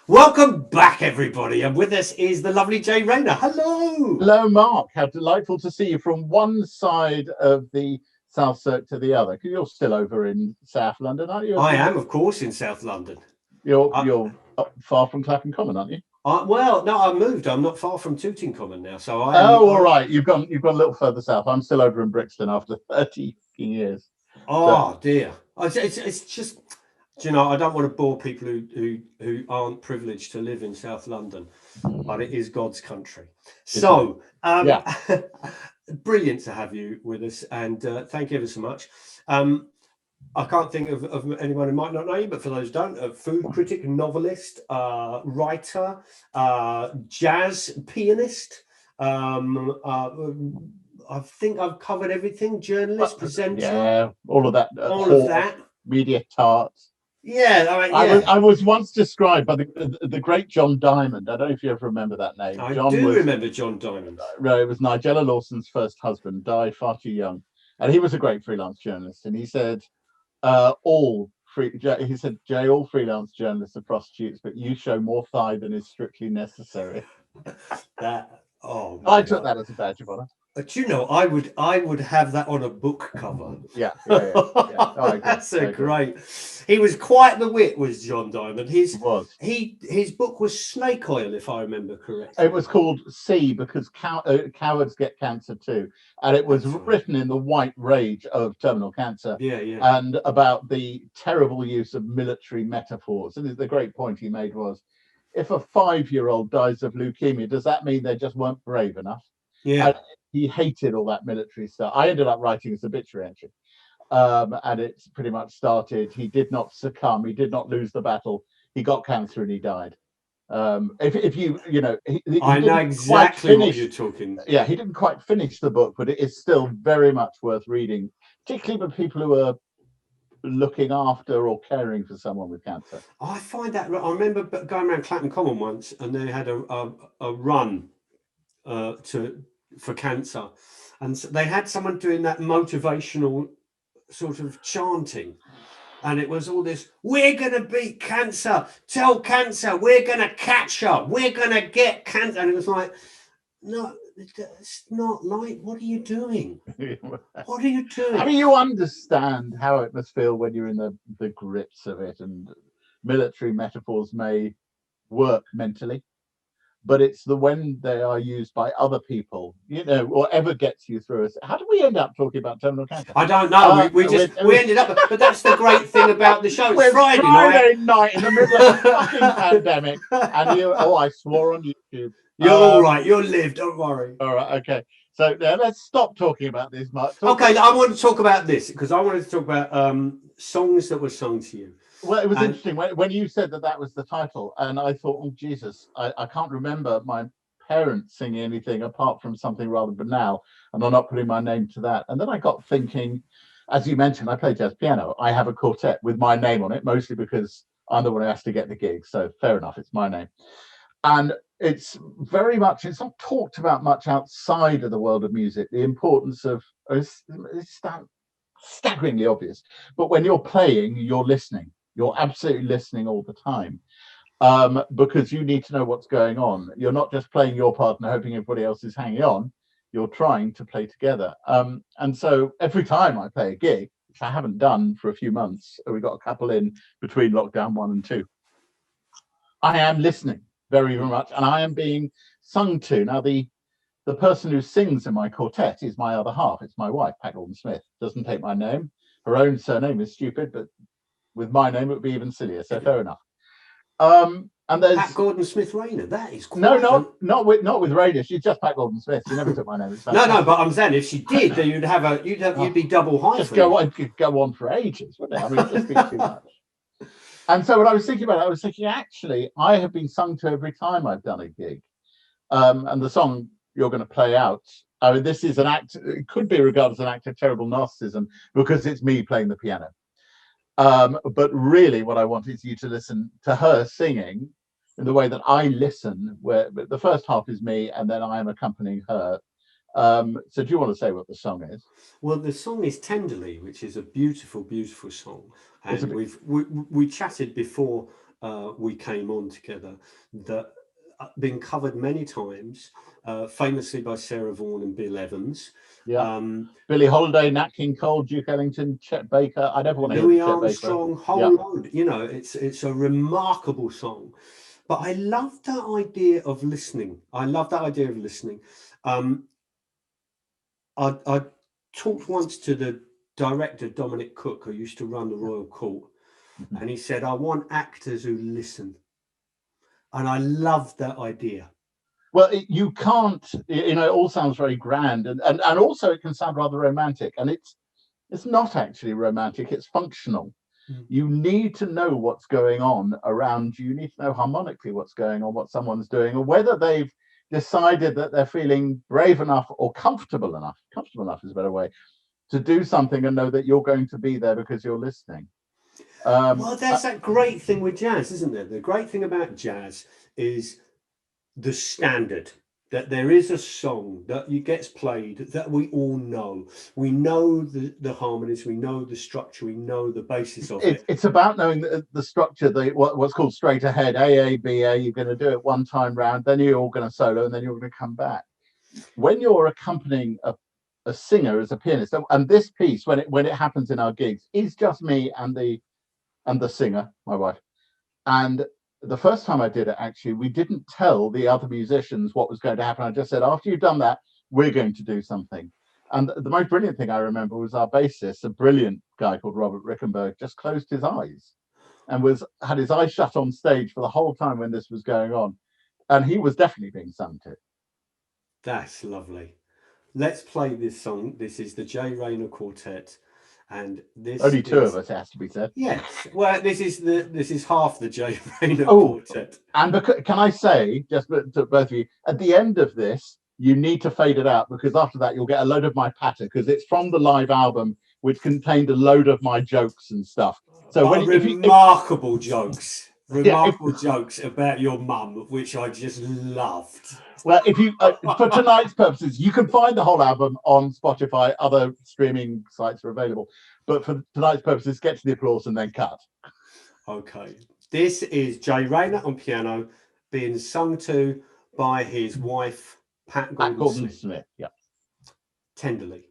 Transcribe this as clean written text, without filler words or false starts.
Welcome back, everybody, and with us is the lovely Rayner. Hello. Hello, Mark. How delightful to see you from one side of the South Cirque to the other. Because you're still over in South London, aren't you? I am, of course, in South London. You're far from Clapham Common, aren't you? Well, no, I moved. I'm not far from Tooting Common now, so I am. Oh, all right. You've gone a little further south. I'm still over in Brixton after 30 years. Oh dear. It's just. Do you know? I don't want to bore people who aren't privileged to live in South London, but it is God's country. So, Yeah. brilliant to have you with us, and thank you ever so much. I can't think of anyone who might not know you, but for those who don't, a food critic, novelist, writer, jazz pianist. I think I've covered everything. Journalist, presenter. Yeah, all of that. All of that. Media tarts. Yeah, I was once described by the great John Diamond. I don't know if you ever remember that name. I do remember John Diamond. It was Nigella Lawson's first husband, died far too young, and he was a great freelance journalist. And he said, all freelance journalists are prostitutes, but you show more thigh than is strictly necessary." I took that as a badge of honor. But you know, I would have that on a book cover. Yeah. Oh, that's great. He was quite the wit, was John Diamond. His book was Snake Oil, if I remember correctly. It was called C because cowards get cancer too, and it was written in the white rage of terminal cancer. And about the terrible use of military metaphors. And the great point he made was, if a 5-year-old dies of leukemia, does that mean they just weren't brave enough? Yeah. And he hated all that military stuff. I ended up writing his obituary entry, and it's pretty much started. He did not succumb. He did not lose the battle. He got cancer and he died. If you know, I know exactly what you're talking. Yeah, he didn't quite finish the book, but it is still very much worth reading, particularly for people who are looking after or caring for someone with cancer. I find that I remember going around Clapham Common once, and they had a run for cancer, and they had someone doing that motivational sort of chanting, and it was all this: "We're gonna beat cancer. Tell cancer we're gonna catch her. We're gonna get cancer." And it was like, no, it's not like. What are you doing? What are you doing? I mean, you understand how it must feel when you're in the grips of it, and military metaphors may work mentally, but it's when they are used by other people, or ever gets you through it. How do we end up talking about terminal cancer? I don't know. We ended up, but that's the great thing about the show. It's Friday night in the middle of a fucking pandemic, and I swore on YouTube. You're all right. You'll live. Don't worry. All right. Okay. So let's stop talking about this much. Okay, I want to talk about this because I wanted to talk about songs that were sung to you. Well, it was interesting when you said that was the title, and I thought, oh Jesus, I can't remember my parents singing anything apart from something rather banal, and I'm not putting my name to that. And then I got thinking, as you mentioned, I play jazz piano. I have a quartet with my name on it, mostly because I'm the one who has to get the gig. So fair enough, it's my name. And it's not talked about much outside of the world of music. The importance of it's staggeringly obvious, but when you're playing, you're listening. You're absolutely listening all the time, because you need to know what's going on. You're not just playing your part and hoping everybody else is hanging on. You're trying to play together. And so every time I play a gig, which I haven't done for a few months, we got a couple in between lockdown 1 and 2, I am listening very, very much, and I am being sung to. Now, the person who sings in my quartet is my other half. It's my wife, Pat Gordon-Smith. Doesn't take my name. Her own surname is stupid, but with my name, it would be even sillier. So fair enough. And there's Pat Gordon-Smith Rayner. That is quite not with Rayner. She's just Pat Gordon-Smith. She never took my name. No. But I'm saying if she did, then you'd be double hyphen. Just go on for ages, wouldn't it? I mean, it'd just be too much. And so when I was thinking about it, I was thinking, actually, I have been sung to every time I've done a gig. And the song you're going to play out, I mean, this is an act. It could be regarded as an act of terrible narcissism because it's me playing the piano. But really what I want is you to listen to her singing in the way that I listen, where the first half is me and then I am accompanying her. So do you want to say what the song is? Well, the song is Tenderly, which is a beautiful, beautiful song. And we chatted before we came on together, that been covered many times, famously by Sarah Vaughan and Bill Evans. Yeah. Billie Holiday, Nat King Cole, Duke Ellington, Chet Baker. I never want to hear Louis Chet Baker. Armstrong, whole load. You know, it's a remarkable song. But I love that idea of listening. I talked once to the director, Dominic Cook, who used to run the Royal Court, and he said, I want actors who listen. And I love that idea. Well, you can't, you know, it all sounds very grand, and also it can sound rather romantic, and it's not actually romantic, it's functional. You need to know what's going on around you. You need to know harmonically what's going on, what someone's doing, or whether they've decided that they're feeling brave enough or comfortable enough is a better way, to do something and know that you're going to be there because you're listening. Well, there's that great thing with jazz, isn't there? The great thing about jazz is the standard, that there is a song that gets played that we all know. We know the harmonies, we know the structure, we know the basis of it. It's about knowing the structure, what's called straight ahead, A, B, A. You're going to do it one time round, then you're all going to solo, and then you're going to come back. When you're accompanying a singer as a pianist, and this piece, when it happens in our gigs, is just me and the singer, my wife. And the first time I did it, actually, we didn't tell the other musicians what was going to happen. I just said, after you've done that, we're going to do something. And the most brilliant thing I remember was our bassist, a brilliant guy called Robert Rickenberg, just closed his eyes and had his eyes shut on stage for the whole time when this was going on. And he was definitely being sung to. That's lovely. Let's play this song. This is the J. Rayner Quartet. And this only two of us, has to be said. Yes. Well, this is half the J. Rayner Quartet. And can I say, just to both of you, at the end of this, you need to fade it out, because after that you'll get a load of my patter, because it's from the live album, which contained a load of my jokes and stuff. So remarkable jokes about your mum, which I just loved. Well, if you for tonight's purposes, you can find the whole album on Spotify. Other streaming sites are available, but for tonight's purposes, get to the applause and then cut. Okay, this is J. Rayner on piano, being sung to by his wife Pat Gordon-Smith. Yeah, tenderly.